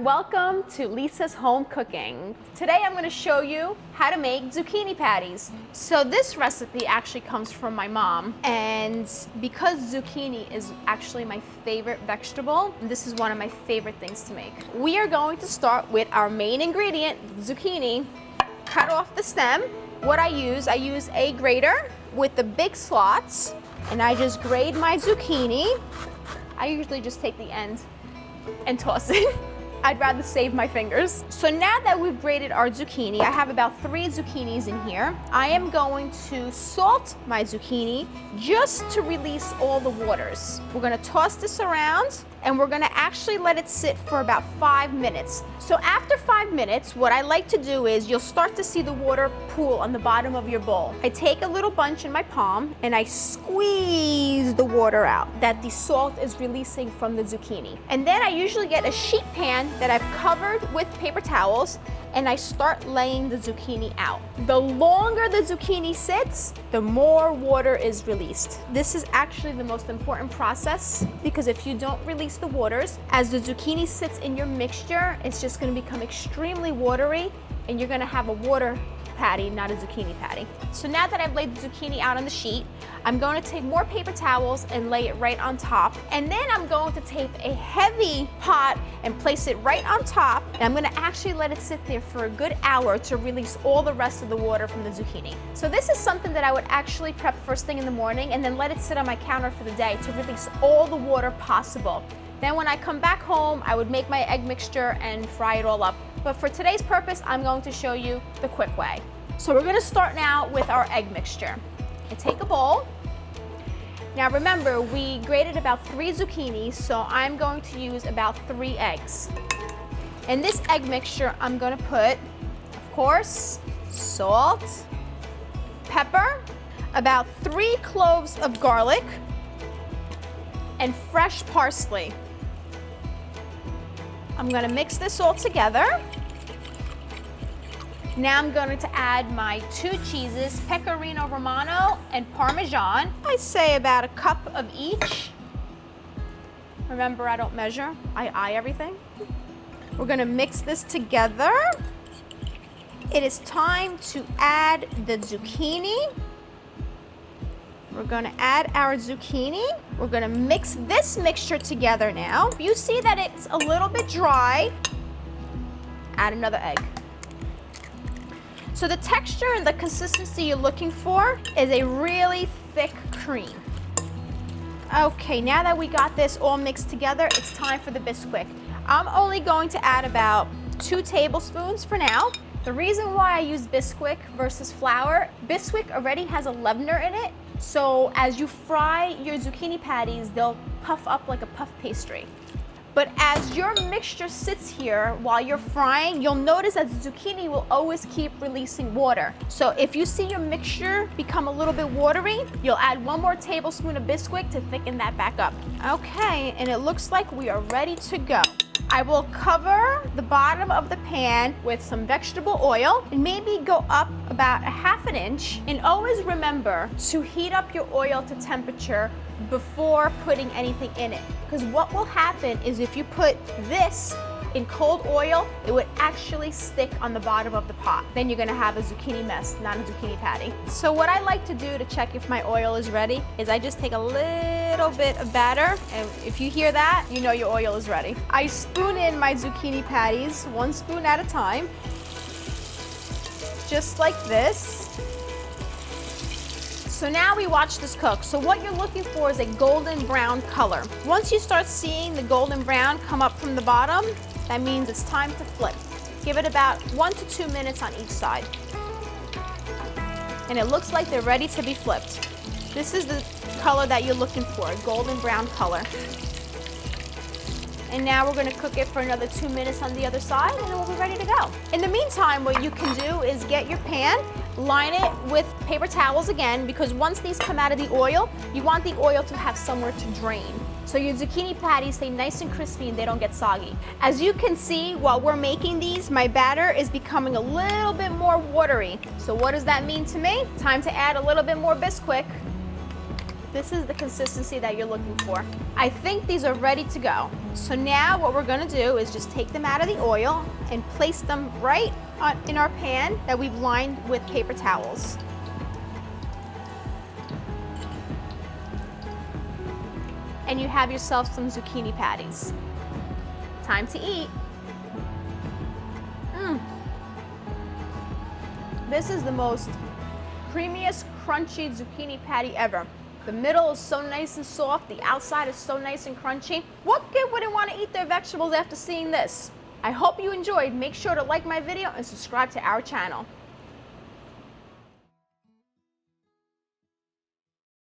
Welcome to Lisa's Home Cooking. Today I'm going to show you how to make zucchini patties. So this recipe actually comes from my mom, and because zucchini is actually my favorite vegetable, this is one of my favorite things to make. We are going to start with our main ingredient, zucchini. Cut off the stem. What I use a grater with the big slots, and I just grate my zucchini. I usually just take the end and toss it. I'd rather save my fingers. So now that we've grated our zucchini, I have about 3 zucchinis in here. I am going to salt my zucchini just to release all the waters. We're gonna toss this around and we're gonna actually let it sit for about 5 minutes. So after 5 minutes, what I like to do is you'll start to see the water pool on the bottom of your bowl. I take a little bunch in my palm and I squeeze the water out that the salt is releasing from the zucchini. And then I usually get a sheet pan that I've covered with paper towels and I start laying the zucchini out. The longer the zucchini sits, the more water is released. This is actually the most important process because if you don't release the waters, as the zucchini sits in your mixture, it's just gonna become extremely watery and you're gonna have a water patty, not a zucchini patty. So now that I've laid the zucchini out on the sheet, I'm going to take more paper towels and lay it right on top. And then I'm going to take a heavy pot and place it right on top. And I'm going to actually let it sit there for a good hour to release all the rest of the water from the zucchini. So this is something that I would actually prep first thing in the morning and then let it sit on my counter for the day to release all the water possible. Then when I come back home, I would make my egg mixture and fry it all up. But for today's purpose, I'm going to show you the quick way. So we're gonna start now with our egg mixture. I take a bowl. Now remember, we grated about 3 zucchinis, so I'm going to use about 3 eggs. In this egg mixture, I'm gonna put, of course, salt, pepper, about 3 cloves of garlic, and fresh parsley. I'm gonna mix this all together. Now I'm going to add my 2 cheeses, Pecorino Romano and Parmesan. I say about a cup of each. Remember, I don't measure, I eye everything. We're gonna mix this together. It is time to add the zucchini. We're gonna add our zucchini. We're gonna mix this mixture together now. If you see that it's a little bit dry, add another egg. So the texture and the consistency you're looking for is a really thick cream. Okay, now that we got this all mixed together, it's time for the Bisquick. I'm only going to add about 2 tablespoons for now. The reason why I use Bisquick versus flour, Bisquick already has a leavener in it, so as you fry your zucchini patties, they'll puff up like a puff pastry. But as your mixture sits here while you're frying, you'll notice that the zucchini will always keep releasing water. So if you see your mixture become a little bit watery, you'll add 1 more tablespoon of Bisquick to thicken that back up. Okay, and it looks like we are ready to go. I will cover the bottom of the pan with some vegetable oil and maybe go up about a ½ inch. And always remember to heat up your oil to temperature before putting anything in it. Because what will happen is if you put this in cold oil, it would actually stick on the bottom of the pot. Then you're gonna have a zucchini mess, not a zucchini patty. So what I like to do to check if my oil is ready is I just take a little bit of batter, and if you hear that, you know your oil is ready. I spoon in my zucchini patties, 1 spoon at a time, just like this. So now we watch this cook. So what you're looking for is a golden brown color. Once you start seeing the golden brown come up from the bottom, that means it's time to flip. Give it about 1 to 2 minutes on each side. And it looks like they're ready to be flipped. This is the color that you're looking for, a golden brown color. And now we're gonna cook it for another 2 minutes on the other side and then we'll be ready to go. In the meantime, what you can do is get your pan, line it with paper towels again, because once these come out of the oil, you want the oil to have somewhere to drain. So your zucchini patties stay nice and crispy and they don't get soggy. As you can see, while we're making these, my batter is becoming a little bit more watery. So what does that mean to me? Time to add a little bit more Bisquick. This is the consistency that you're looking for. I think these are ready to go. So now what we're gonna do is just take them out of the oil and place them right in our pan that we've lined with paper towels. And you have yourself some zucchini patties. Time to eat. This is the most creamiest, crunchy zucchini patty ever. The middle is so nice and soft, the outside is so nice and crunchy. What kid wouldn't want to eat their vegetables after seeing this? I hope you enjoyed. Make sure to like my video and subscribe to our channel.